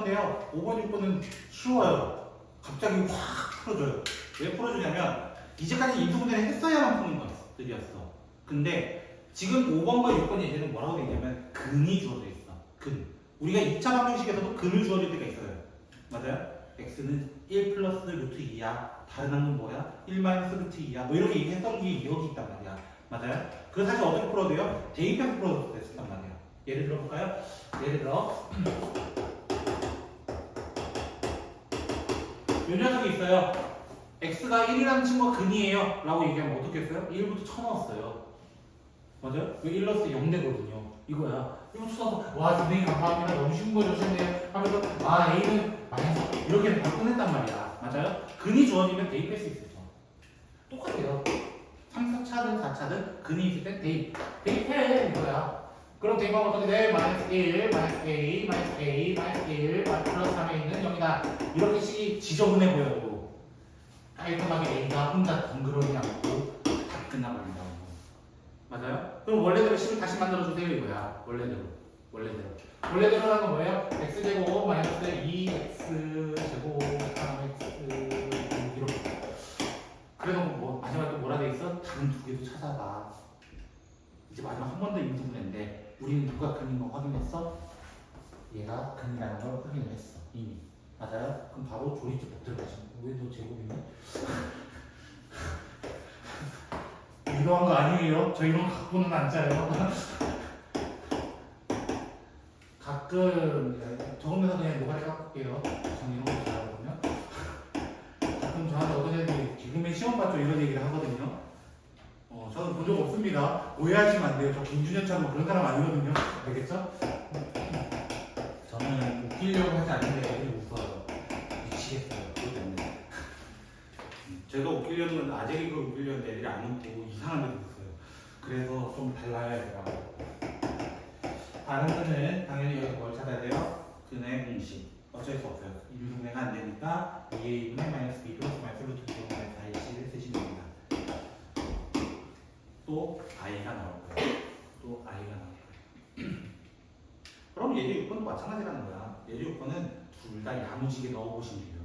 건데요. 5번, 6번은 쉬워요. 갑자기 확 풀어줘요. 왜 풀어주냐면 이제까지 인수분해를 했어야만 푸는 것들이었어. 근데 지금 5번과 6번 예제는 뭐라고 돼 있냐면 근이 주어져 있어. 근. 우리가 2차 방정식에서도 근을 주어질 때가 있어요. 맞아요? x는 1 플러스 루트 2야. 다른 항은 뭐야? 1 마이너스 루트 2야. 뭐 이렇게 얘기했던 게 여기 있단 말이야. 맞아요? 그거 사실 어떻게 풀어도 돼요? 대입해서 풀어도 됐단 말이야. 예를 들어 볼까요? 예를 들어 요 녀석이 있어요. x가 1이라는 친구가 근이에요 라고 얘기하면 어떻게 했어요? 1부터 쳐넣었어요. 맞아요? 왜 1 넣었을 때 0 되거든요. 이거야. 1부터 쳐넣어서 와 선생님 감사합니다. 너무 쉬운 거 주셨네요 하면서 아 A는 마이너스 이렇게 바로 끝냈단 말이야. 맞아요? 근이 주어지면 대입할 수 있어요. 똑같아요. 3, 4차든 4차든 근이 있을 땐 대입해 이거야. 그럼 대입하면 어떻게 돼? 마이너스 1, 마이너스 A, 마이너스 A, 마이너스 1, 플러스 3에 있는 0이다. 이렇게 식이 지저분해 보여도 깔끔하게 A가 혼자 덩그러니 않고 다 끝나버린다고. 맞아요? 그럼 원래대로 식을 다시 만들어주세요 이거야. 원래대로라는 건 뭐예요? x제곱 마이너스 2x제곱 3x 이렇게. 그래도 뭐 마지막에 또 뭐라 돼 있어? 다른 두 개도 찾아봐. 이제 마지막 한 번 더 인수분해인데 우리는 누가 근인 거 확인했어? 얘가 근이라는 걸 확인을 했어 이미. 맞아요? 그럼 바로 조리제법 들어가시면 왜 너 제곱이니? 이러한 거 아니에요? 저 이런 각본은 안 짜요. 가끔 적으면서 그냥 노가리 깎을게요. 전 이런 거 잘하거든요. 가끔 저한테 어떤 애들이 지금의 시험 봤죠 이런 얘기를 하거든요. 저는 본 적 없습니다. 오해하시면 안 돼요. 저 김준현처럼 그런 사람 아니거든요. 알겠죠? 저는 웃기려고 하지 않는데 애들이 웃어요. 미치겠어요. 그것 때문에. 제가 웃기려는 아재리가 웃기려는데 애들이 안 웃고 이상한 데도 웃어요. 그래서 좀 달라야 돼요. 다른 근은 당연히 여기서 뭘 찾아야 돼요? 근의 공식. 어쩔 수 없어요. 인수분해가 안 되니까 2a분의 마이너스 b 플러스 마이너스 루트 2 마이너스 iC를 쓰시면 됩니다. 또 i가 나올 거예요. 또 i가 나올 거예요. 그럼 예제 6번도 마찬가지라는 거야. 예제 6번은 둘 다 야무지게 넣어보시면 돼요.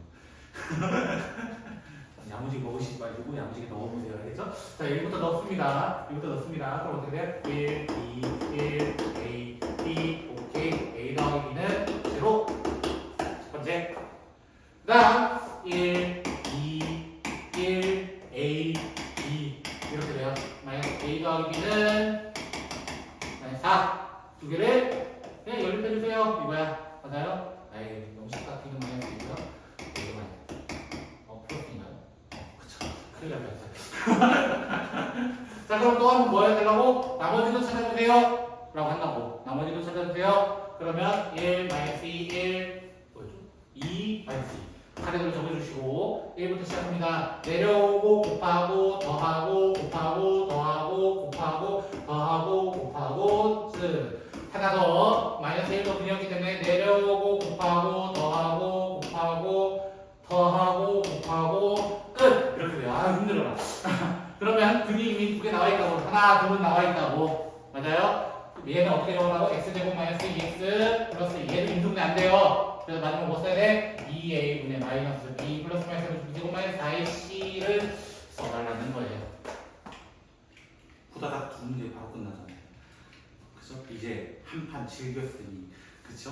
야무지게 먹으시지 마시고 야무지게 넣어보세요. 알겠죠? 자, 1부터 넣습니다. 1부터 넣습니다. 그럼 어떻게 돼요? 1, 2, 1, A, B, 오케이. A 더하기 B는 제로. 첫 번째. 그 다음 1, 2, 1, A, B 이렇게 돼요. 마이너스 A 더하기 B는 마이너스 4. 두 개를 그냥 연립해주세요. 이거야. 맞아요? 아이, 너무 쉽다. B는 마이너스 2고요. 큰일 날 뻔했어요. 자, 그럼 또 한 번 뭐 해야 되려고? 나머지도 찾아주세요. 라고 한다고. 나머지도 찾아주세요. 그러면 1, 마이너스 2, 1, 뭐였죠? 2, 마이너스 2. 차례대로 적어주시고 1부터 시작합니다. 내려오고 곱하고 더하고 곱하고 더하고 곱하고 더하고 곱하고 하나 더 마이너스 1도 근이었기 때문에 내려오고 곱하고 더하고 곱하고 더하고 곱하고 끝! 이렇게 돼요. 아 힘들어라. 그러면 근이 이미 두 개 나와 있다고. 하나, 둘은 나와 있다고. 맞아요? 얘는 어떻게 적으라고? x제곱 마이너스 2x 플러스 얘도 인수분해 안 돼요. 그래서 마지막에 뭐 써야 돼? 2a분의 마이너스 b 플러스 마이너스 2제곱 마이너스 4ac를 써달라는 거예요. 후다닥 두 문제 바로 끝나잖아요. 그죠? 이제 한 판 즐겼으니. 그쵸?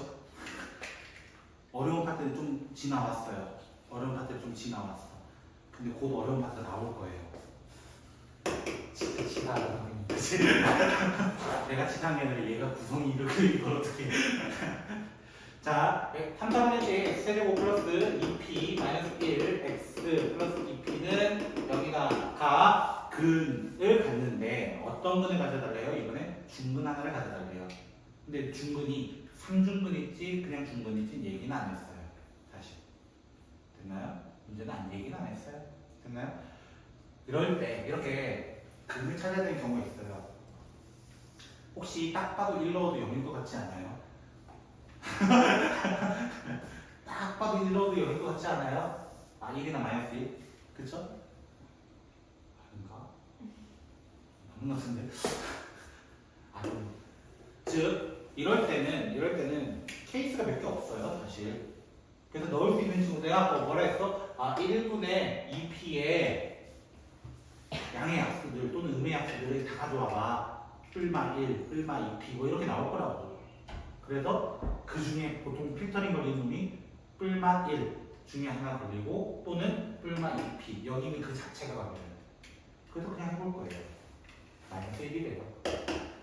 어려운 파트는 좀 지나왔어요. 어려운 파트는 좀 지나왔어. 근데 곧 어려운 파트 나올 거예요. 진짜 치사하다 선생님. 그치? 내가 치사한 게 아니라 얘가 구성이 이걸 어떻게 자, 3차원의 제 x제곱 플러스 2p 마이너스 1 x 플러스 2p는 여기가 가 근을 갖는데 어떤 근을 가져달래요? 이번에 중근 하나를 가져달래요. 근데 중근이 상중근일지 그냥 중근일지 얘기는 안 했어요. 다시 됐나요? 문제는 얘기는 안 했어요. 됐나요? 이럴 때 이렇게 근을 찾아야 되는 경우가 있어요. 혹시 딱 봐도 1 넣어도 0일 것 같지 않아요? 딱 봐도 1 넣어도 0일 것 같지 않아요? 아 1이나 마이너스 1? 그쵸? 아닌가? 맞는 것 같은데? 즉 이럴 때는 케이스가 몇 개 없어요, 사실. 그래서 넣을 수 있는 친구 내가 뭐라 했어? 1분의 2p의 양의 약수들 또는 음의 약수들을 다 가져와봐. 뿔마 1, 뿔마 2p 뭐 이렇게 나올 거라고. 그래서 그 중에 보통 필터링 걸리는 놈이 뿔마 1 중에 하나 걸리고 또는 뿔마 2p 여기는 그 자체가 걸려요. 그래서 그냥 해볼 거예요. 마이너스 1이래요.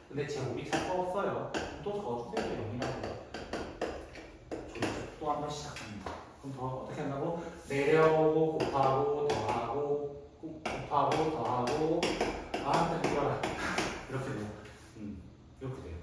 근데 제곱이 잘 거 없어요. 또 적어주세요. 0이라고. 또 한 번 시작합니다. 그럼 더 어떻게 한다고? 내려오고 곱하고 더하고 곱하고 더하고 이거라 이렇게 돼요. 이렇게 돼요.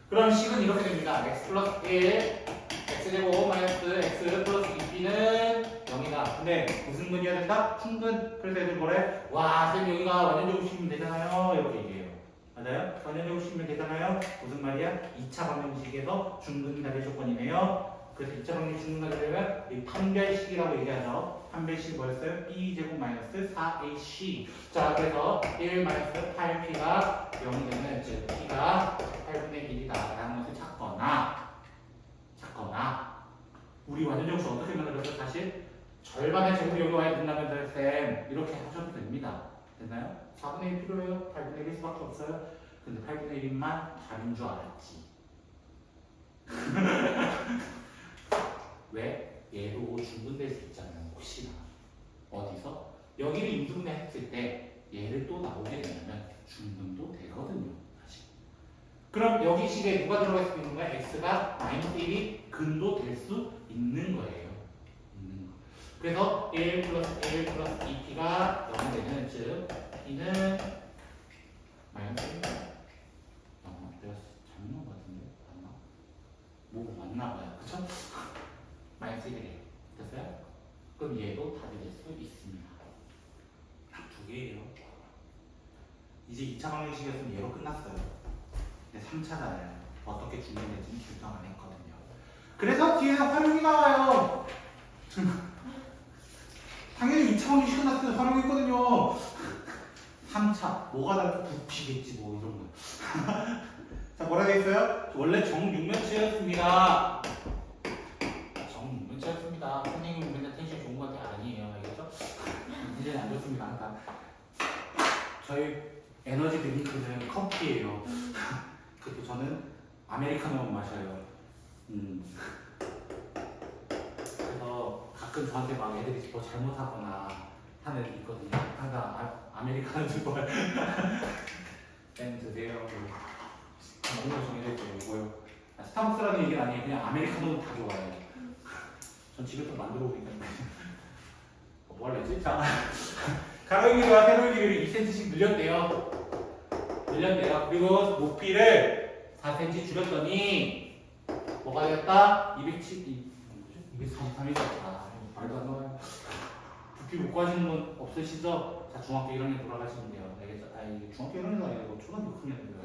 그럼 식은 이렇게 됩니다. x 플러스 1 x제곱 마이너스 x 플러스 2b는 0이다. 근데 무슨 근이어야 된다? 충근. 그래서 애들 뭐래? 와, 쌤 여기가 완전적으로 씌우면 되잖아요. 이렇게 얘기해요. 맞아요? 완전적으로 씌우면 되잖아요. 무슨 말이야? 2차 방정식에서 중근이다의 조건이네요. 그래서 2차 방정식 중근하게 되면 이 판별식이라고 얘기하죠. 판별식 뭐였어요? b제곱 마이너스 4ac. 자, 그래서 1 마이너스 8p가 0이 되면 즉 p가 8분의 1이다 라는 것을 찾거나 우리 완전정수 어떻게 만들어서 사실 절반의 제곱이 여기 와야 된다면 쌤 이렇게 하셔도 됩니다. 됐나요? 4분의 1 필요해요? 8분의 1일 수밖에 없어요? 근데 8분의 1만 답인 줄 알았지. 왜? 얘도 중분될 수 있잖아요. 혹시나 어디서? 여기를 인수분해 했을 때 얘를 또 나오게 되면 중분도 되거든요. 사실. 그럼 여기 식에 누가 들어갈 수 있는 거야? x가 마이너스 1이 근도 될 수 있는 거예요. 있는 거. 그래서 1 플러스 1 플러스 2p가 0이 되는 즉 p는 마이너스 1. 내가 잘못 넣은 것 같은데? 맞나? 뭐 맞나 봐요. 그쵸? 마이너스 1이래요. 됐어요? 그럼 얘도 답이 될 수 있습니다. 딱 두 개예요. 이제 2차 방정식이었으면 얘로 끝났어요. 근데 3차잖아요. 어떻게 준비될지는 결정 안 했거든요. 그래서 뒤에서 활용이 나와요. 당연히 2차 방정식 끝났을 때 활용했거든요. 3차 뭐가 다르고 부피겠지 뭐 이런 거. 자, 뭐라 돼 있어요? 원래 정육면체였습니다. 정육면체였습니다. 선생님 맨날 텐션 좋은 거 같아. 아니에요. 알겠죠? 텐션이 안 좋습니다. 항상. 저희 에너지 드링크는 커피예요. 그리고 저는 아메리카노만 마셔요. 그래서 가끔 저한테 막 애들이 뭐 잘못하거나 하는 애들이 있거든요. 항상 아메리카노 주고 땡 드세요. 너무 정해져 있어요. 뭐요? 스타벅스라는 얘기는 아니에요. 그냥 아메리카노는 다 좋아해요. 전 집에서 만들어 오니까. 뭐 할랬지? 자, 가로길이와 세로길이를 2cm씩 늘렸대요. 그리고 높이를 4cm 줄였더니 뭐가 되었다? 243이 되었다. 말도 안 나와요. 부피 못 구하시는 분 없으시죠? 자, 중학교 1학년 돌아가시면 돼요. 알겠죠? 이게 중학교 1학년도 아니고 초등학교 6학년이고요.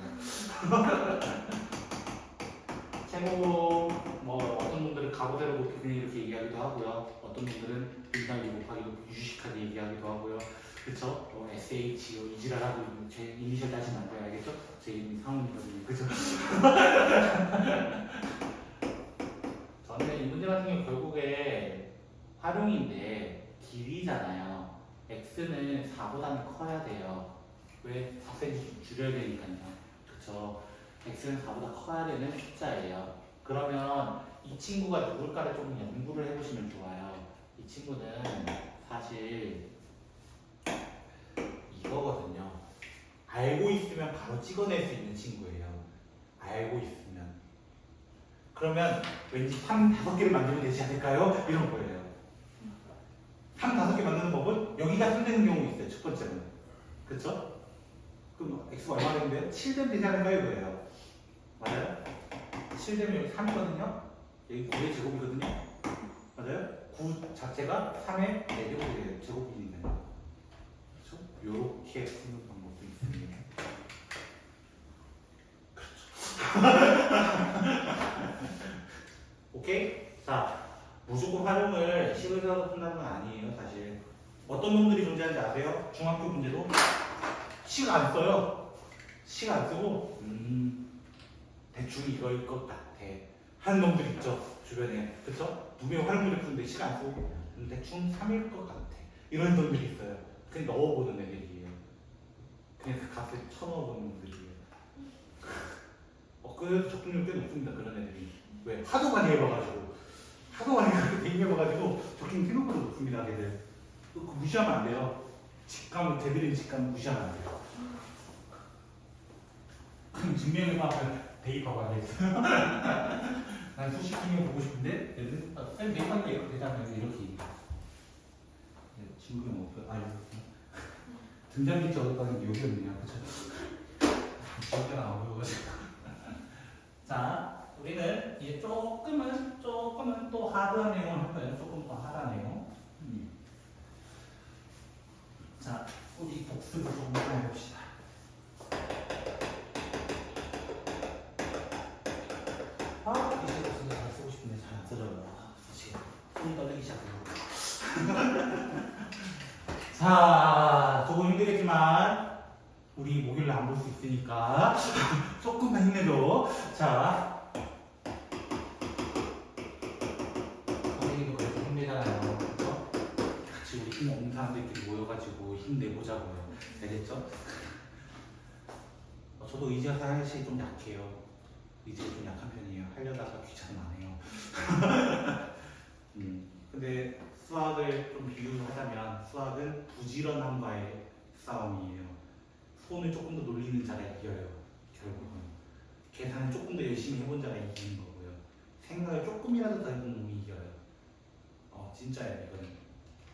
최고 뭐 어떤 분들은 가로세로 높이 그냥 이렇게 얘기하기도 하고요. 어떤 분들은 1-2 곱하기 유식하게 얘기하기도 하고요. 그쵸? SH 이지랄하고 제 이니셜 따지면 안 돼요. 알겠죠? 제 이름이 상훈이거든요. 그죠? 저는 이 문제 같은 경우 결국에 활용인데 길이잖아요. x는 4보다는 커야 돼요. 왜? 4cm 줄여야 되니까요. 그쵸? x는 4보다 커야 되는 숫자예요. 그러면 이 친구가 누굴까를 좀 연구를 해보시면 좋아요. 이 친구는 사실 이거거든요. 알고 있으면 바로 찍어낼 수 있는 친구예요. 알고 있으면. 그러면 왠지 3, 5개를 만들면 되지 않을까요? 이런 거예요. 3, 5개 만드는 법은 여기가 3 되는 경우 있어요. 첫 번째는. 그쵸? 그럼 x가 얼마 되는데요? 7 되면 되지 않을까요? 이거예요. 맞아요? 7 되면 여기 3이거든요? 여기 9의 제곱이거든요? 맞아요? 9 자체가 3의 4제곱이 제곱이 있는 거예요. 그렇죠? 요렇게 푸는 방법도 있습니다. 그렇죠. 오케이? 자, 무조건 활용을 식에서 푼다는 건 아니에요, 사실. 어떤 놈들이 존재하는지 아세요? 중학교 문제도 식 안 써요. 식 안 쓰고 대충 이거일 것 같아 하는 놈들 있죠 주변에 그쵸? 분명히 활용문제 푸는데 시간 안 쓰고 대충 3일 것 같아 이런 놈들이 있어요 그냥 넣어보는 애들이에요 그냥 그 값을 쳐넣어보는 놈들이에요 그래도 적중률 꽤 높습니다 그런 애들이 왜? 하도 많이 해봐가지고 적중률 생각보다 높습니다 걔들 그거 무시하면 안 돼요 직감 제대로 직감 무시하면 안 돼요 그럼 증명해봐 대입하고 안 되겠어 난 수식이면 보고 싶은데 얘들 쌤 대입하는데 이렇게 되잖아요 이렇게 지우개 뭐 등잔빛이 어둡다는 게 여기였네요 그쵸? 지우개가 나오고가지고 자 우리는 이제 조금은 또 하드한 내용을 할 거예요 조금 더 하드한 내용 자 우리 복습을 좀 해봅시다 이 시간 진짜 잘 쓰고 싶은데 잘 안 써져요 지금 손이 떨리기 시작해요 자, 조금 힘들겠지만 우리 목요일에 안 볼 수 있으니까 조금만 힘내줘. 자, 선생님도 그래서 힘내잖아요. 그렇죠? 같이 우리 힘 없는 사람들끼리 모여가지고 힘내보자고요. 알겠죠? 저도 의지가 사실 좀 약해요. 의지가 좀 약한 편이에요. 하려다가 귀찮으면 안 해요. 근데 수학을 좀 비유를 하자면 수학은 부지런함과의 싸움이에요. 손을 조금 더 놀리는 자가 이겨요. 결국은 계산을 조금 더 열심히 해본 자가 이기는 거고요. 생각을 조금이라도 더 해본 놈이 이겨요. 진짜예요. 이거는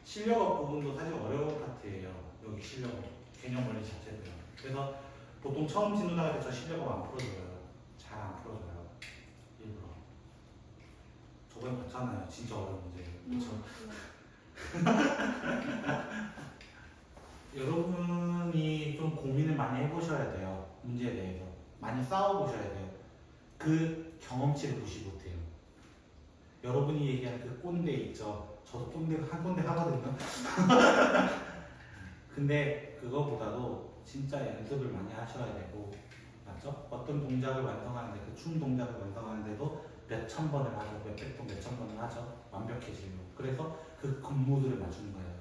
실력업 부분도 사실 어려운 파트예요. 여기 실력업 개념 원리 자체도요. 그래서 보통 처음 진도 나갈 때 저 실력업 안 풀어줘요. 잘 안 풀어줘요. 일부러. 저번에 봤잖아요. 진짜 어려운 문제. 그렇죠? 여러분이 좀 고민을 많이 해보셔야 돼요. 문제에 대해서 많이 싸워보셔야 돼요. 그 경험치를 무시 못해요. 여러분이 얘기하는 그 꼰대 있죠. 저도 한 꼰대 하거든요. 근데 그거보다도 진짜 연습을 많이 하셔야 되고 맞죠? 어떤 동작을 완성하는데 그 춤 동작을 완성하는데도 몇천 번을 하죠. 몇백 번, 몇천 번을 하죠. 완벽해지려고. 그래서 그 겉모습을 맞추는 거예요.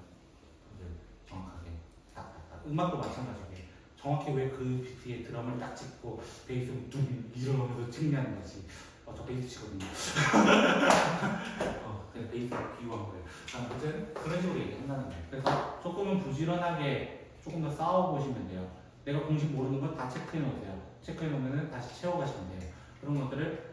정확하게. 딱딱딱. 음악도 마찬가지예요. 정확히 왜 그 비트에 드럼을 딱 찍고 베이스를 둥 밀어넣어서 측량하는 거지. 저 베이스 치거든요. 그냥 베이스를 비유한 거예요. 아무튼 그런 식으로 얘기한다는 거예요. 그래서 조금은 부지런하게 조금 더 싸워보시면 돼요. 내가 공식 모르는 건 다 체크해 놓으세요. 체크해 놓으면 다시 채워가시면 돼요. 그런 것들을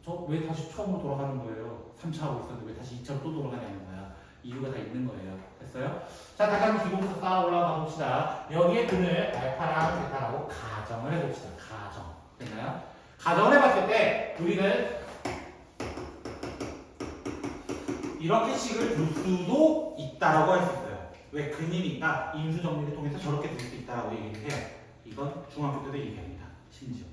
저 왜 다시 처음으로 돌아가는 거예요? 3차 하고 있었는데 왜 다시 2차로 또 돌아가냐는 거야. 이유가 다 있는 거예요. 됐어요? 자, 다시 한번 기본부터 쌓아 올라가 봅시다. 여기에 근을 알파랑 베타라고 가정을 해봅시다. 가정. 됐나요? 가정을 해봤을 때 우리는 이렇게 식을 둘 수도 있다라고 할 수 있어요. 왜 근이니까 인수 정리를 통해서 저렇게 둘 수 있다라고 얘기를 해요. 이건 중학교 때도 얘기합니다. 심지어.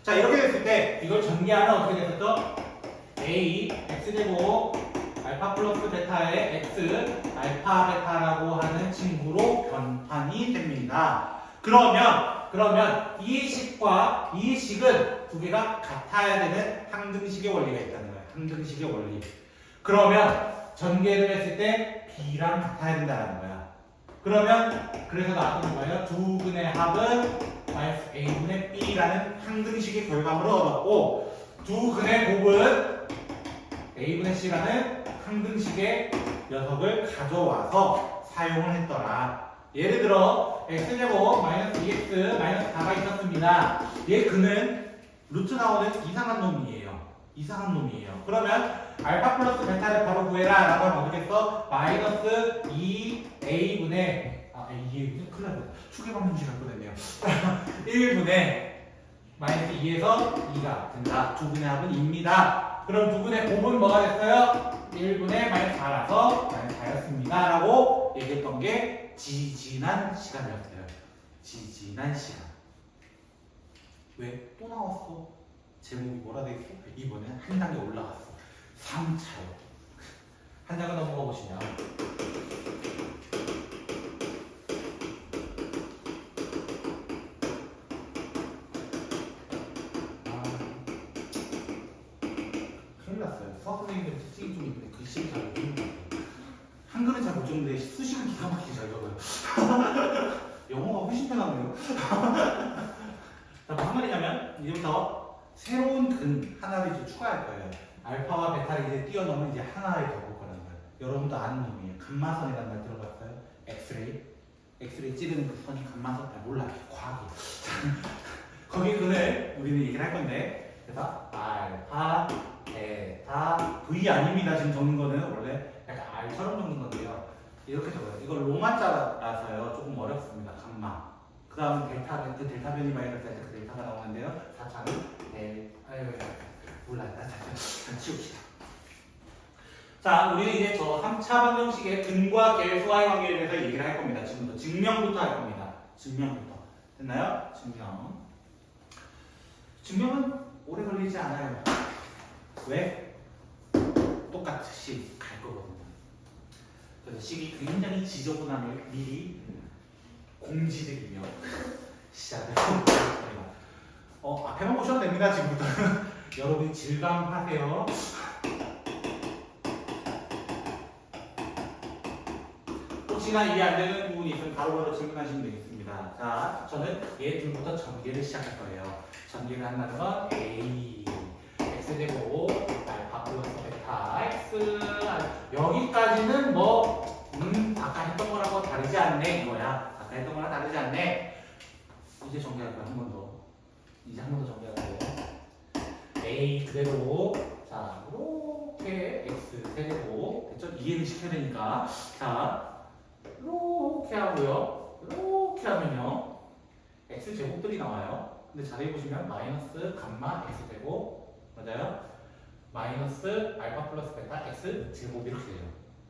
자, 이렇게 됐을 때 이걸 전개하면 어떻게 됐었죠? A, x제곱 알파 플러스 베타의 x, 알파 베타라고 하는 친구로 변환이 됩니다. 그러면 이 식과 이 식은 두 개가 같아야 되는 항등식의 원리가 있다는 거예요. 항등식의 원리. 그러면 전개를 했을 때 b랑 같아야 된다는 거야. 그래서 나왔던 거예요. 두 근의 합은 마이너스 a분의 b라는 항등식의 결과물을 얻었고 두 근의 곱은 a분의 c라는 항등식의 녀석을 가져와서 사용을 했더라. 예를 들어 x제곱 마이너스 2x 마이너스 4가 있었습니다. 얘 근은 루트 나오는 이상한 놈이에요. 그러면 알파 플러스 베타를 바로 구해라 라고 하면 어떻겠어? 마이너스 2a분의 이게 큰일 났네. 추계방정식 갖고 됐네요. 1분의 마이너스 2에서 2가 된다. 두 분의 합은 2입니다. 그럼 두 분의 곱은 뭐가 됐어요? 1분의 마이너스 4라서 마이너스 4였습니다. 라고 얘기했던 게 지지난 시간이었어요. 지지난 시간. 왜? 또 나왔어. 제목이 뭐라 돼 있어? 이번엔 한 단계 올라갔어. 3차요. 한 장을 넘어가 보시면 수학 선생님들 특징이 좀 있는데 글씨를 잘 못 읽는 것 같아요. 한글은 잘 못 적는데 수식은 기가 막히게 잘 적어요. 영어가 훨씬 편하네요. 자, 무슨 말이냐면 이제부터 새로운 근 하나를 이제 추가할 거예요. 알파와 베타를 이제 뛰어넘는 이제 하나를 더 볼 거라는 거예요. 여러분도 아는 놈이에요. 감마선이라는 말 들어봤어요? 엑스레이? 엑스레이 찌르는 그 선이 감마선? 아, 몰라요. 과학이. 거기 근을 우리는 얘기를 할 건데, 그래서 알파, 베타, V 아닙니다. 지금 적는 거는 원래 약간 R처럼 적는 건데요. 이렇게 적어요. 이걸 로마자라서요. 조금 어렵습니다. 감마. 그 다음 델타, 그 델타 변이 마이너스 할 때 그 델타가 나오는데요. 4차는 아유, 몰라요. 자, 치웁시다. 자, 우리는 이제 저 3차 방정식의 근과 계수와의 관계에 대해서 얘기를 할 겁니다. 지금부터 증명부터 할 겁니다. 증명부터. 됐나요? 증명. 증명은 오래 걸리지 않아요. 왜? 똑같이 갈 거거든요. 그래서 식이 굉장히 지저분함을 미리 공지드리며 시작을 해봅니다. 앞에만 보셔도 됩니다. 지금부터. 여러분 질감하세요. 혹시나 이해 안 되는 부분이 있으면 바로바로 질문하시면 되겠습니다. 자, 저는 얘 둘부터 전개를 시작할 거예요. 전개를 한다는 건 A, X제곱, 알파 플러스 베타, X. 여기까지는 아까 했던 거라고 다르지 않네, 이거야. 아까 했던 거랑 다르지 않네. 이제 전개할 거야, 한 번 더. 이제 한 번 더 전개할 거예요. A 그대로, 자, 이렇게 X 세제곱. 됐죠? 이해를 시켜야 되니까. 자, 이렇게 하고요. 이렇게 하면요. X 제곱들이 나와요. 근데 자세히 보시면 마이너스 감마 X 제곱. 맞아요? 마이너스 알파 플러스 베타 X 제곱 이렇게 돼요.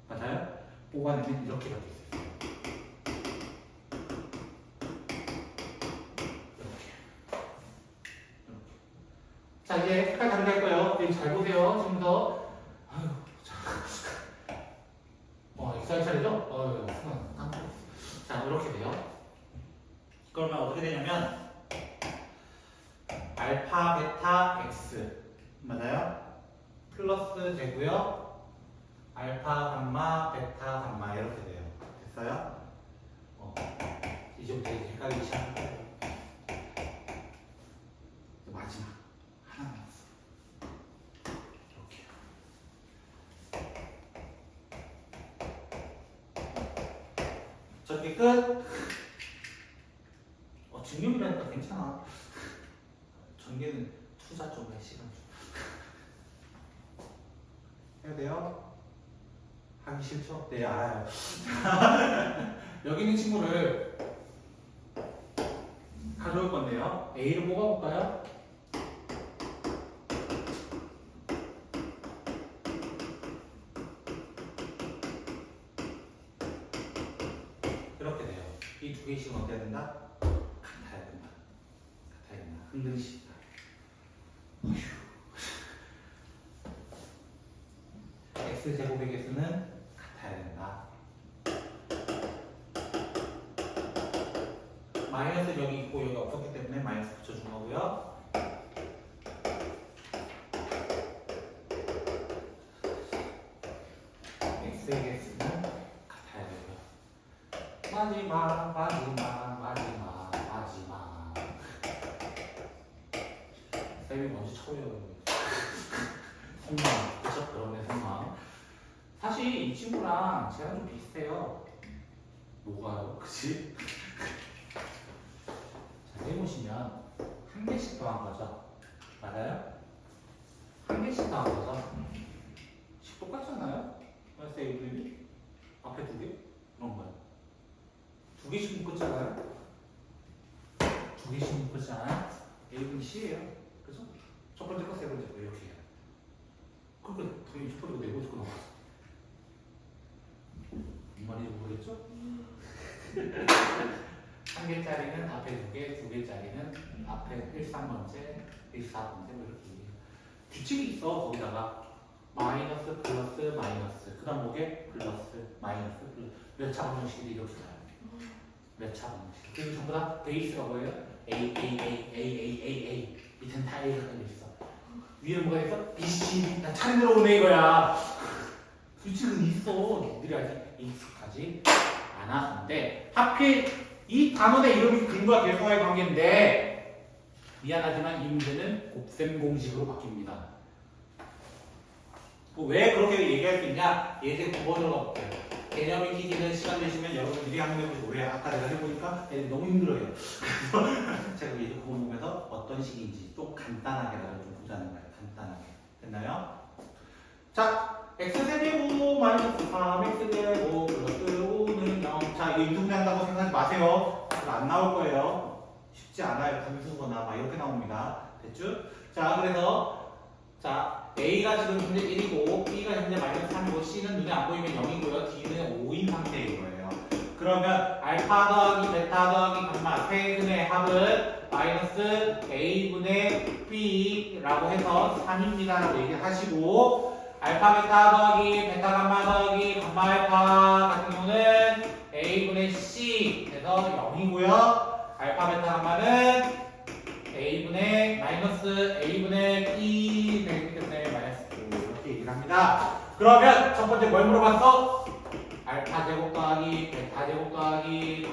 맞아요? 뽑아내면 이렇게 바뀌어 있어요. 자, 이제 색깔 다르게 할 거예요. 지금 잘 보세요. 지금부터. 아유, 엑스알 차례죠? 순간 깜빡했어. 자, 이렇게 돼요. 그러면 어떻게 되냐면, 알파, 베타, X. 맞아요? 플러스 되고요. 알파, 감마, 베타, 감마. 이렇게 돼요. 됐어요? 이제부터 이제 헷갈리기 시작할 거예요. 마지막. 하나 남았어. 이렇게. 전개 끝. 증명이라니까 괜찮아. 전개는 투자 좀 해, 시간 좀. 해야 돼요? 하기 싫죠? 네, 알아요. 여기 있는 친구를 가져올 건데요. A를 뽑아볼까요? 이렇게 돼요. 이 두 개씩은 어때야 된다? 같아야 된다. 같아야 된다. 흔들리시다. X제곱의 개수는 같아야 된다. 마이너스 여기 있고 여기 없었기 때문에 마이너스 붙여준 거고요. X의 개수는 같아야 되고요. 마지막. 쌤이 먼저 쳐요. 속마음. 그쵸? 여러분의 속마음. 사실 이 친구랑 제가 좀 비슷해요. 뭐가요? 그치? 자세히 보시면 한 개씩 더한 거죠. 맞아요? 한 개씩 더한 거죠. 식 똑같잖아요? 그래서 A분이 앞에 두 개? 그런 거예요. 두 개씩 묶었잖아요? 두 개씩 묶었잖아요? A분이 C예요. 그죠? 첫 번째 거, 세 번째 거 이렇게 해요. 그러니까 당연히 첫 번째 거 네 번째 거 나왔어. 이 말인지 모르겠죠? 한 개짜리는 앞에 두 개, 두 개짜리는 앞에 1, 3번째, 1, 4번째 이렇게 규칙이 있어. 거기다가 마이너스, 플러스, 마이너스 그 다음 뭐게? 플러스, 마이너스, 플러스 몇 차 방정식이 이렇게 나요. 몇 차 방정식. 그리고 전부 다 베이스가 뭐예요? A 밑에는 다 A가 깔려있어. 위에 뭐가 있어? 22. 나 차례대로 오네 이거야. 규칙은 있어. 니들이 아직 익숙하지 않았는데 하필 이 단원의 이름이 근과 계수와의 관계인데 미안하지만 이 문제는 곱셈 공식으로 바뀝니다. 왜 그렇게 얘기할 수 있냐? 예제 9번으로 가볼게요. 개념 익히기는 시간 되시면 여러분들이 한번 해보시고 왜 아까 내가 해보니까 애들이 너무 힘들어요. 그래서 제가 예제 9번 보면서 어떤 식인지 좀 간단하게라도 좀 보자는 거예요. 간단하게. 됐나요? 자, x세제곱 마이너스 3x제곱 플러스 5는 0. 자, 이거 인수분해한다고 생각하지 마세요. 안 나올 거예요. 쉽지 않아요. 분수거나 막 이렇게 나옵니다. 됐죠? 자, 그래서 자 A가 지금 현재 1이고 B가 현재 마이너스 3이고 C는 눈에 안 보이면 0이고요. D는 5인 상태인 거예요. 그러면 알파 더하기 베타 더하기 감마 세근의 합은 마이너스 A분의 B라고 해서 3입니다 라고 얘기하시고 알파 베타 더하기 베타 감마 더하기 감마 알파 같은 경우는 A분의 C 해서 0이고요. 알파 베타 감마는 A분의 마이너스 A분의 B 되기 때문에 마이너스 9 이렇게 얘기를 합니다. 그러면 첫 번째 뭘 물어봤어? 알파 제곱 더하기 베타 제곱 더하기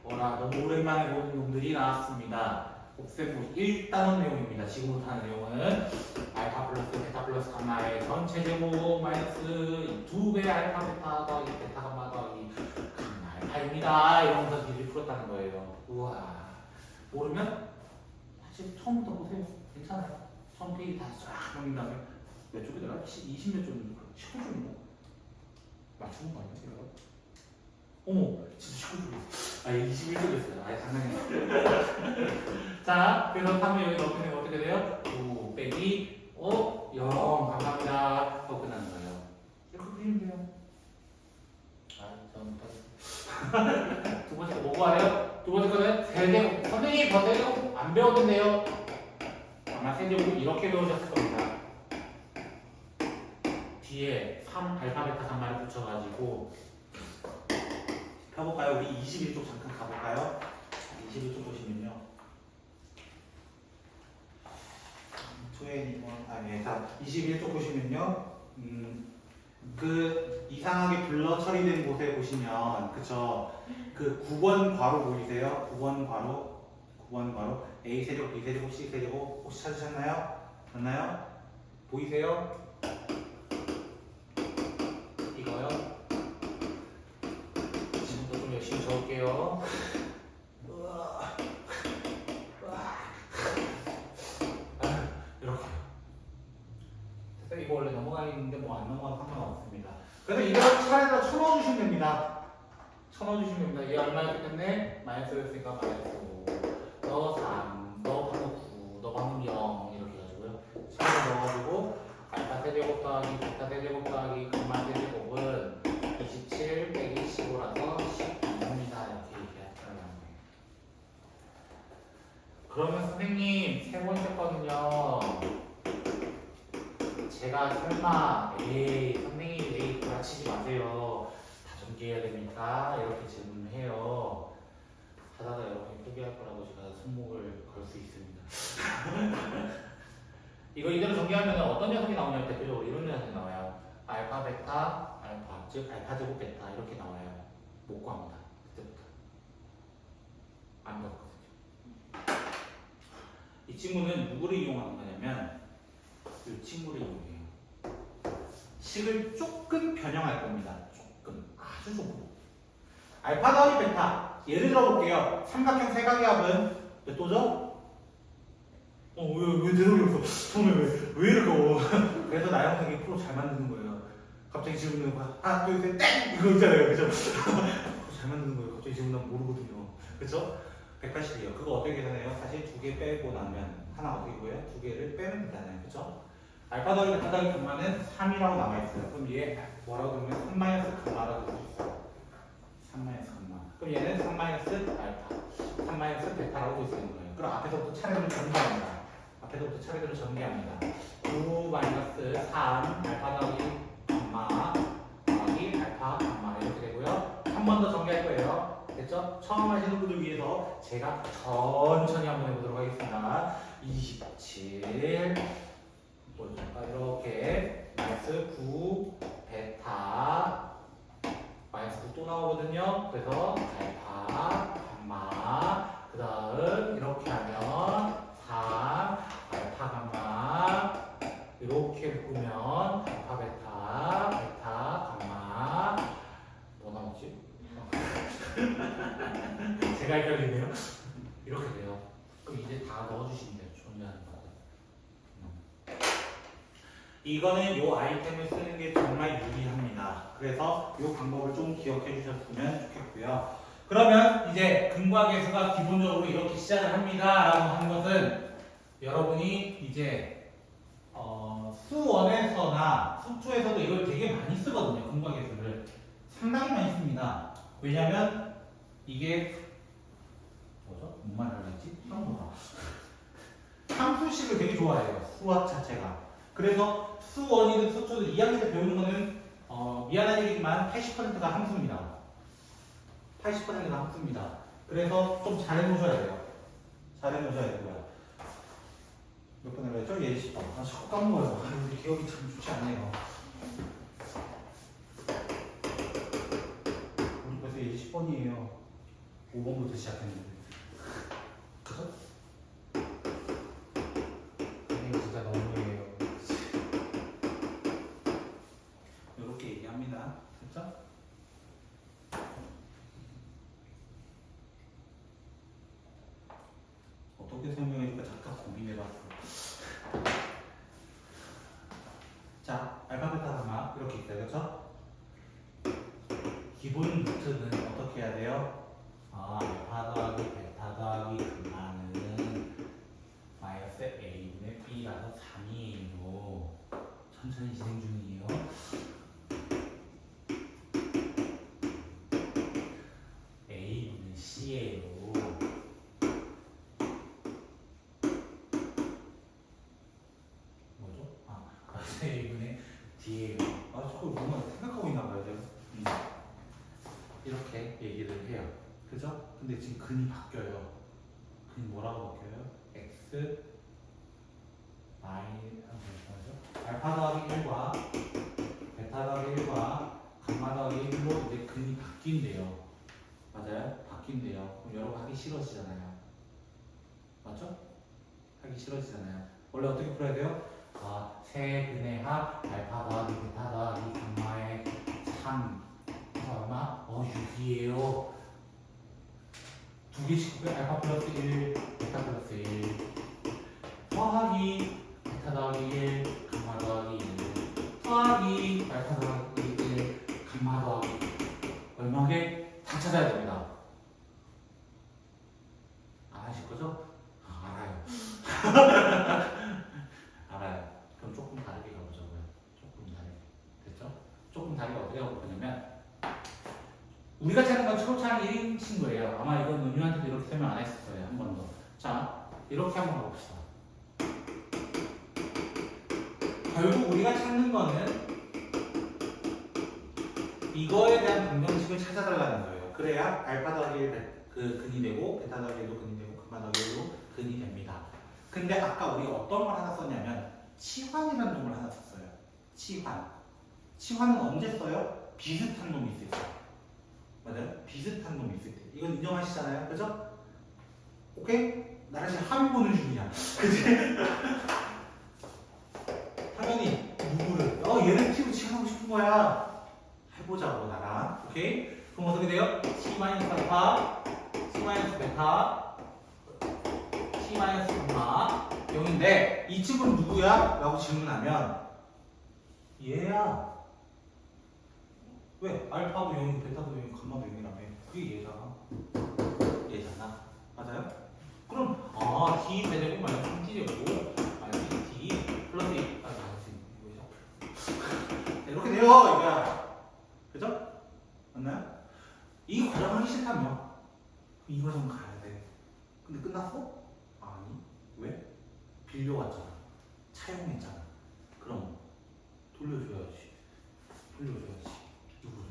뭐라 너무 오랜만에 보는 놈들이 나왔습니다. 곱셈 1단원 내용입니다. 지금부터 하는 내용은 알파 플러스 베타 플러스 감마의 전체 제곱 마이너스 2배 알파 베타 더하기 베타 감마 더하기 감마 알파입니다. 이러면서 길이 풀었다는 거예요. 우와. 모르면 사실 처음부터 보세요. 괜찮아요. 처음 페이지 다시 쫙 넘긴 다음에 몇 쪽이더라? 20몇 쪽인가? 19쪽인가? 맞추는 거 아니야? 제가? 어머, 진짜 19쪽이었어. 아, 21쪽이었어요. 아예 장난이야. 자, 그래서 3을 여기 넣으면 어떻게 돼요? 9 빼기 0. 감사합니다. 하고 끝나는 거예요. 이렇게 그리면 돼요. 아, 두 번째 거 뭐고 하래요? 두 번째 거는 세제곱. 선생님 저 세제곱 안 배웠는데요. 아마 세제곱 이렇게 배우셨을 겁니다. 뒤에 3 알파 베타 감마를 붙여가지고 펴볼까요? 우리 21쪽 잠깐 가볼까요? 21쪽 보시면요. 21쪽 보시면요. 그 이상하게 블러 처리된 곳에 보시면 그쵸? 그 9번 괄호 보이세요? 9번 괄호 A 세제곱, B 세제곱, C 세제곱 혹시 찾으셨나요? 맞나요? 보이세요? 이거요? 지금부터 좀 열심히 적을게요. 이렇게요. 이거 원래 넘어가 있는데 뭐 안 넘어가도 상관없습니다. 그래서 이걸 차례대로 쳐넣어주시면 됩니다. 쳐넣어주시면 됩니다. 이게 얼마였기 때문에 마이너스였으니까 마이너스 5, 너 3, 너 방금 9, 너 방금 0 이렇게 해가지고요. 차례 넣어가지고 알파 세제곱 더하기 베타 세제곱 더하기 감마 세제곱은 27 빼기 15라서 10입니다. 이렇게 얘기하더라고요. 그러면 선생님 세 번째 거는요. 제가 설마 선생님 에이 구라치지 마세요. 다 전개해야 됩니까? 이렇게 질문해요. 하다가 여러분이 포기할 거라고 제가 손목을 걸 수 있습니다. 이거 이대로 전개하면 어떤 녀석이 나오냐면 대표적으로 이런 녀석이 나와요. 알파 베타 알파 즉 알파 제곱 베타 이렇게 나와요. 못 구합니다. 그때부터 안 배웠거든요. 이 친구는 누구를 이용하는 거냐면 이 친구를 이용해요. 식을 조금 변형할 겁니다. 조금 아주 조금. 알파 더하기 베타 예를 들어 볼게요. 삼각형 세각의 몇 도죠? 왜 대답이 없어? 처음에 왜 이러고? 그래서 나영석이 프로 잘 만드는 거예요. 갑자기 질문을 하나 둘 셋 땡! 이거 있잖아요. 그죠? 잘 만드는 거예요. 갑자기 질문하면 모르거든요. 그죠? 180이에요. 그거 어떻게 계산해요? 사실 두 개 빼고 나면 하나 어떻게 구해요? 두 개를 빼면 되잖아요. 그죠? 알파 더하기 베타 더하기 감마는 3이라고 남아있어요. 그럼 얘 뭐라고 그러면 3 마이너스 감마라고 볼 수 있어요. 3 마이너스 감마. 그럼 얘는 3 마이너스 알파, 3 마이너스 베타라고 볼 수 있는 거예요. 그럼 앞에서부터 차례대로 전개합니다. 9 마이너스 3 알파 더하기 감마 더하기 알파 감마 이렇게 되고요. 한 번 더 정리할 거예요. 됐죠? 처음 하시는 분들 위해서 제가 천천히 한번 해보도록 하겠습니다. 27 뭐죠? 이렇게 마이너스 9 베타 마이너스 9 또 나오거든요. 그래서 알파 감마 그 다음 이렇게 하면 3 알파 감마 이렇게 묶으면 알파 베타 베타 감마 뭐 나오지? 제가 헷갈리네요. 이렇게 돼요. 그럼 이제 다 넣어주시면 돼요. 존재하는 거. 이거는 이 아이템을 쓰는 게 정말 유리합니다. 그래서 이 방법을 좀 기억해 주셨으면 좋겠고요. 그러면 이제 근과계수가 기본적으로 이렇게 시작을 합니다. 라고 하는 것은 여러분이 이제 수원에서나 수초에서도 이걸 되게 많이 쓰거든요. 근과계수를. 상당히 많이 씁니다. 왜냐면 이게 뭐죠? 뭔 말을 하겠지? 형도가 함수식을 되게 좋아해요. 수학 자체가. 그래서 수원이든 수초든 2학년 때 배우는 거는 미안한 얘기지만 80%가 함수입니다. 80%가 함수입니다. 그래서 좀 잘해 놓으셔야 돼요. 잘해 놓으셔야 되고요. 몇 번을 했죠? 예, 10번. 아, 자꾸 까먹어요. 우리 기억이 참 좋지 않네요. 우리 벌써 예, 10번이에요. 5번부터 시작했는데. 그죠? 이거 진짜 너무해요. 이렇게 얘기합니다. 됐죠? 어떻게 설명해줄까 잠깐 고민해봤어. 자, 알파, 베타, 가마 이렇게 있어요. 그렇죠? 기본 루트는 어떻게 해야 돼요? 알파 더하기 베타 더하기 가마는 마이너스 a분의 b라서 3이에요. 천천히 진행 중이에요. a분의 c예요. 뭐죠? 마이너스 a분의 d예요. 자꾸 뭔가 생각하고 있나 봐요. 제가. 이렇게 얘기를 해요. 그죠? 근데 지금 근이 바뀌어요. 근이 뭐라고 바뀌어요? x 알파 더하기 1과 베타 더하기 1과 감마 더하기 1로 이제 근이 바뀐대요. 맞아요? 바뀐대요. 그럼 여러분 하기 싫어지잖아요. 맞죠? 하기 싫어지잖아요. 원래 어떻게 풀어야 돼요? 세 근의 합 알파 더하기 베타 더하기 감마의 3 얼마? 6이에요. 두 개씩 알파 플러스 1, 베타 플러스 1 더하기 베타 더하기 1, 감마 더하기 1 더하기 알파 더하기 1, 감마 더하기 1 얼마게? 다 찾아야 됩니다. 안 하실 거죠? 알아요. 알아요. 그럼 조금 다르게 가보자고요. 조금 다르게. 됐죠? 조금 다르게 어떻게 하고 보냐면 우리가 찾는 건 초창 1인 친구예요. 아마 이건 은유한테도 이렇게 설명 안 했었어요. 한 번도. 자, 이렇게 한번 가봅시다. 결국 우리가 찾는 거는 이거에 대한 방정식을 찾아달라는 거예요. 그래야 알파 더하기 1 그 근이 되고 베타 더하기 1도 근이 되고 감마 더하기 1도 근이 됩니다. 근데 아까 우리가 어떤 걸 하나 썼냐면 치환이라는 놈을 하나 썼어요. 치환. 치환은 언제 써요? 비슷한 놈이 있을 때. 맞아요? 비슷한 놈이 있을 때. 이건 인정하시잖아요. 그죠? 오케이? 나랑 지금 합의 보는 중이야. 그치? 당연히 누구를 얘를 키우고 치환하고 싶은 거야. 해보자고 나랑. 오케이? 그럼 어떻게 돼요? C 마이너스 알파, C 마이너스 베타, C 마이너스 감마 0인데 이 친구는 누구야? 라고 질문하면 얘야. 왜? 알파도 0이고 베타도 0이고 감마도 0이라며. 그게 얘잖아. 얘잖아. 맞아요? 그럼 D 제곱 마이너스 3D 제곱 마이너스 D 플러스 2 이렇게 돼요. 이거야. 그죠? 맞나요? 이 과정 하기 싫다며 이 과정 가야 돼. 근데 끝났어? 아니. 왜? 빌려왔잖아. 차용했잖아. 그럼 돌려줘야지. 돌려줘야지. 누구를?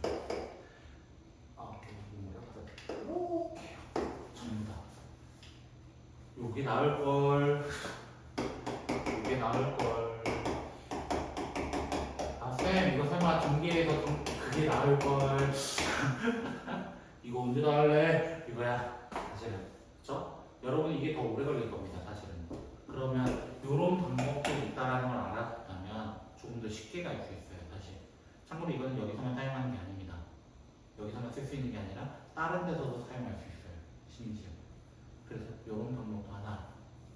이렇게 전부 다. 요게 나을걸. 요게 나을걸. 쌤 이거 설마 전기에서 좀 그게 나을걸. 이거 언제 다 할래? 이거야 사실은. 그쵸? 여러분 이게 더 오래 걸릴 겁니다 사실은. 그러면 이런 방법도 있다라는 걸 알았다면 조금 더 쉽게 갈 수 있어요 사실. 참고로 이거는 여기서만 사용하는 게 아닙니다. 여기서만 쓸 수 있는 게 아니라 다른 데서도 사용할 수 있어요 심지어. 그래서 이런 방법도 하나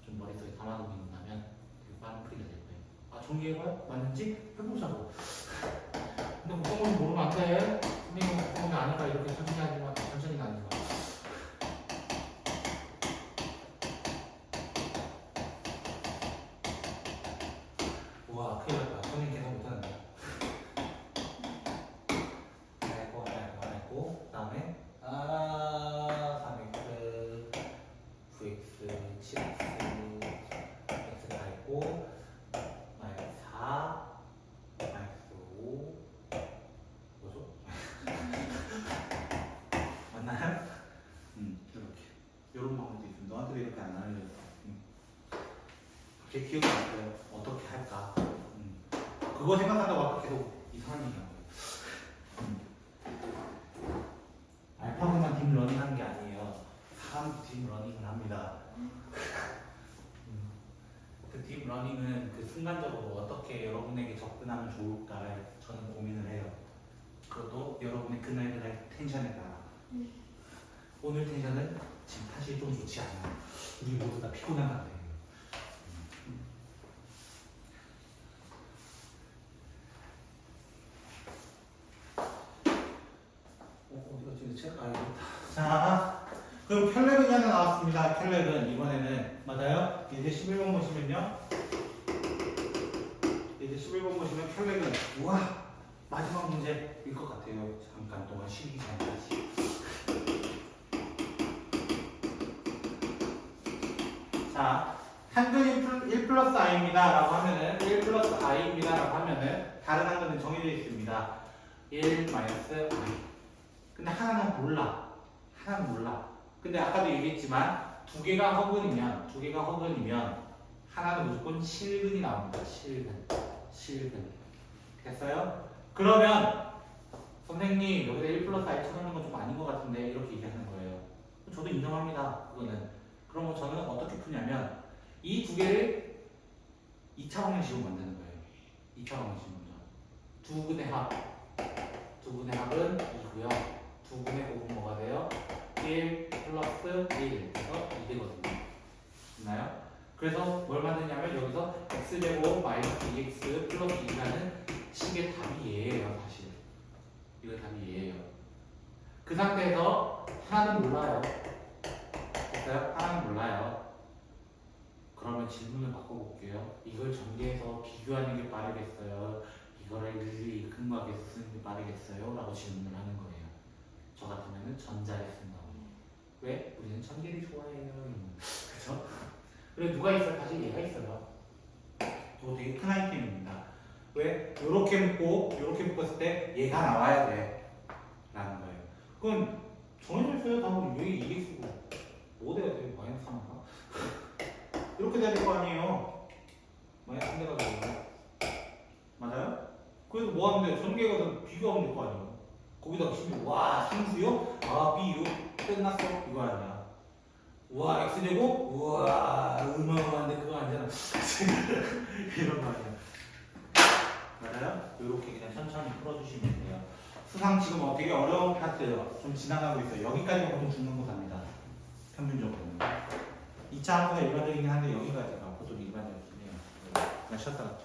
좀 머릿속에 담아두고 있다면 되게 빠른 풀이가 될 거예요. 아 전기해봐요? 맞는지? 해보자고. 근데 그런 걸 모르면 안 돼. 선생님 그런 게 아니라 이렇게 천천히 하지마. 천천히가 아니라. 우와 큰일 났다. 선생님 계산 못하는데. 하나 했고 그 다음에 3x 9x 7x x 다 했고 마이너스 4 마이너스 5 뭐죠? 맞나요? 이렇게 이런 방법도 있습니다. 너한테도 이렇게 안 알려줬어. 갑자기 기억이 났어요. 어떻게 할까? 그거 생각하다가 아까 계속 이상한 얘기 나와요. 알파고만 딥러닝 하는 게 아니에요. 사람도 딥러닝을 합니다. 그 딥러닝은 그 순간적으로 어떻게 여러분에게 접근하면 좋을까 저는 고민을 해요. 그것도 여러분의 그날그날 텐션에 따라. 오늘 텐션은 지금 사실 좀 좋지 않아요. 우리 모두 다 피곤한 상태예요. 어디가 지금 책? 아, 여기 있다. 자, 그럼 켈렉이 하나 나왔습니다. 켈렉은 이번에는 맞아요? 이제 11번 보시면요. 이제 11번 보시면 켈렉은 우와 마지막 문제일 것 같아요. 잠깐 동안 쉬기 전까지. 자, 한근 1 플러스 i입니다. 라고 하면은 1 플러스 i입니다. 라고 하면은 다른 한근은 정해져 있습니다. 1 마이너스 i. 근데 하나는 몰라. 하나는 몰라. 근데 아까도 얘기했지만 두 개가 허근이면 하나는 무조건 실근이 나옵니다. 실근. 됐어요? 그러면 선생님 여기다 1 플러스 i 쳐놓는 건 좀 아닌 것 같은데 이렇게 얘기하는 거예요. 저도 인정합니다. 그거는. 그럼 저는 어떻게 푸냐면 이 두 개를 2차 방정식으로 만드는 거예요. 2차 방정식 먼저. 두 근의 합은 2고요. 두 근의 곱은 뭐가 돼요? 1 플러스 1 그래서 2되거든요. 있나요? 그래서 뭘 만드냐면 여기서 x제곱 마이너스 2x 플러스 2라는 식의 답이 얘예요. 사실 이거 답이 얘예요. 그 상태에서 하나는 몰라요. 됐어요? 하나는 몰라요. 그러면 질문을 바꿔볼게요. 이걸 전개해서 비교하는 게 빠르겠어요? 이거를 일일이 근거하게 쓰는 게 빠르겠어요? 라고 질문을 하는 거예요. 저 같으면 전자를 쓴다고. 왜? 우리는 전개를 좋아해요. 그쵸? 그리고 누가 있어요? 사실 얘가 있어요. 이거 되게 큰 아이템입니다. 왜? 요렇게 묶었을 때 얘가 나와야 돼. 라는 거예요. 그건 정해져 있어요. 답은 왜 이게 쓰고 뭐 돼야 돼? 마이너스 3인가? 이렇게 돼야 될 거 아니에요. 마이너스 3대가 되고 맞아요? 그래서 뭐 하면 돼요? 전개가 비교하면 될 거 아니에요. 거기다가 심지어 와 상수요? 아 비유 끝났어 이거 아니야. 우와 x제곱? 우와 어마어마한데 그거 아니잖아. 이런 거 아니야. 맞아요? 이렇게 그냥 천천히 풀어주시면 돼요. 수상 지금 되게 어려운 파트예요. 좀 지나가고 있어요. 여기까지가 보통 중간고사입니다. 평균적으로는. 2차 함수가 일반적이긴 한데 여기까지가 보통 일반적이긴 해요. 그냥 쉬었다가